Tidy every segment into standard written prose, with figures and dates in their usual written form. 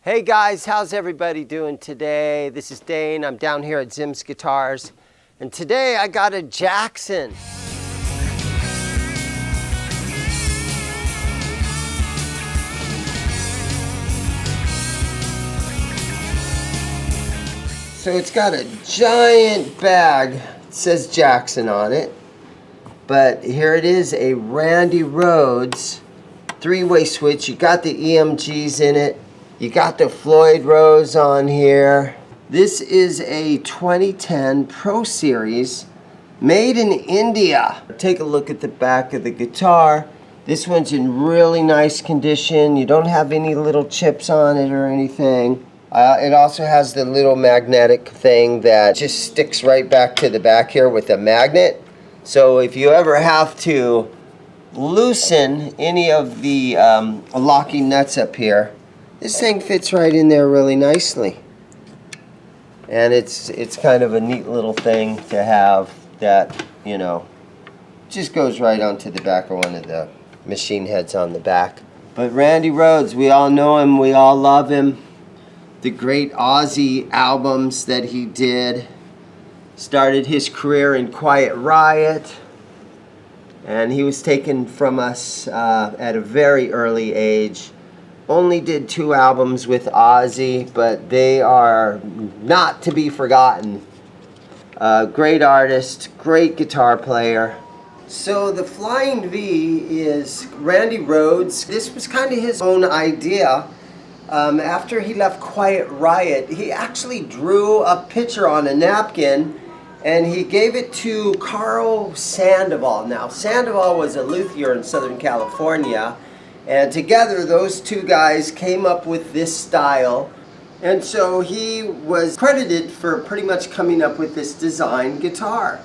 Hey guys, how's everybody doing today? This is Dane. I'm down here at ZIMM'S Guitars, and today I got a Jackson. So it's got a giant bag. It says Jackson on it, but here it is, a Randy Rhoads three-way switch. You got the EMGs in it. You got the Floyd Rose on here. This is a 2010 Pro Series made in India. Take a look at the back of the guitar. This one's in really nice condition. You don't have any little chips on it or anything. It also has the little magnetic thing that just sticks right back to the back here with a magnet. So if you ever have to loosen any of the locking nuts up here, this thing fits right in there really nicely. And it's kind of a neat little thing to have that, you know, just goes right onto the back of one of the machine heads on the back. But Randy Rhoads, we all know him, we all love him. The great Aussie albums that he did. Started his career in Quiet Riot. And he was taken from us at a very early age. Only did 2 albums with Ozzy, but they are not to be forgotten. Great artist, great guitar player. So the Flying V is Randy Rhoads. This was kind of his own idea. After he left Quiet Riot, he actually drew a picture on a napkin and he gave it to Carl Sandoval. Now, Sandoval was a luthier in Southern California. And together, those 2 guys came up with this style. And so he was credited for pretty much coming up with this design guitar.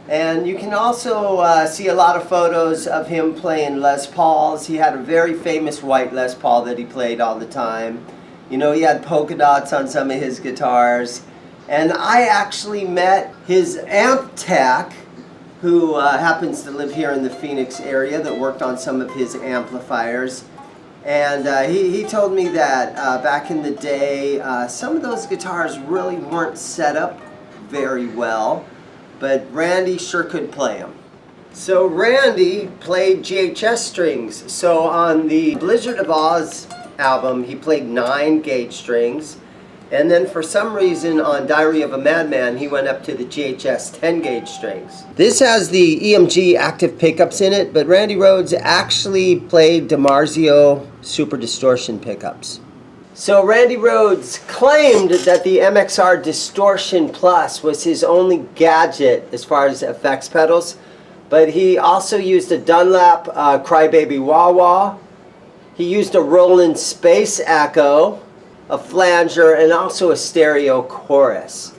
And you can also see a lot of photos of him playing Les Pauls. He had a very famous white Les Paul that he played all the time. You know, he had polka dots on some of his guitars. And I actually met his amp tech, who happens to live here in the Phoenix area, that worked on some of his amplifiers. And he told me that back in the day, some of those guitars really weren't set up very well, but Randy sure could play them. So Randy played GHS strings. So on the Blizzard of Oz album, he played 9 gauge strings. And then for some reason on Diary of a Madman, he went up to the GHS 10 gauge strings. This has the EMG active pickups in it, but Randy Rhoads actually played DiMarzio Super Distortion pickups. So Randy Rhoads claimed that the MXR Distortion Plus was his only gadget as far as effects pedals, but he also used a Dunlop Crybaby Wah Wah. He used a Roland Space Echo, a flanger, and also a stereo chorus.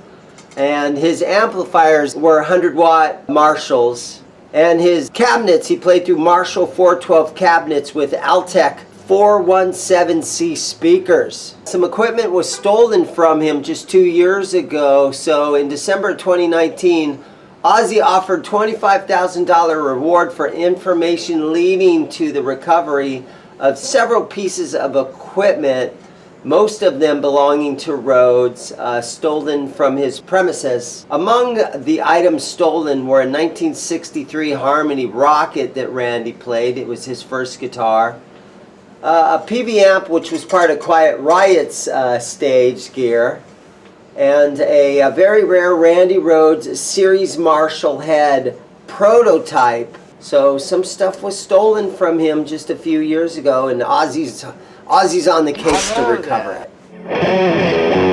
And his amplifiers were 100-watt Marshalls. And his cabinets, he played through Marshall 412 cabinets with Altec 417C speakers. Some equipment was stolen from him just 2 years ago, so in December 2019, Ozzy offered $25,000 reward for information leading to the recovery of several pieces of equipment, most of them belonging to Rhoads, stolen from his premises. Among the items stolen were a 1963 Harmony Rocket that Randy played. It was his first guitar. A PV amp, which was part of Quiet Riot's stage gear. And a very rare Randy Rhoads Series Marshall head prototype. So some stuff was stolen from him just a few years ago, and Ozzy's on the case to recover it.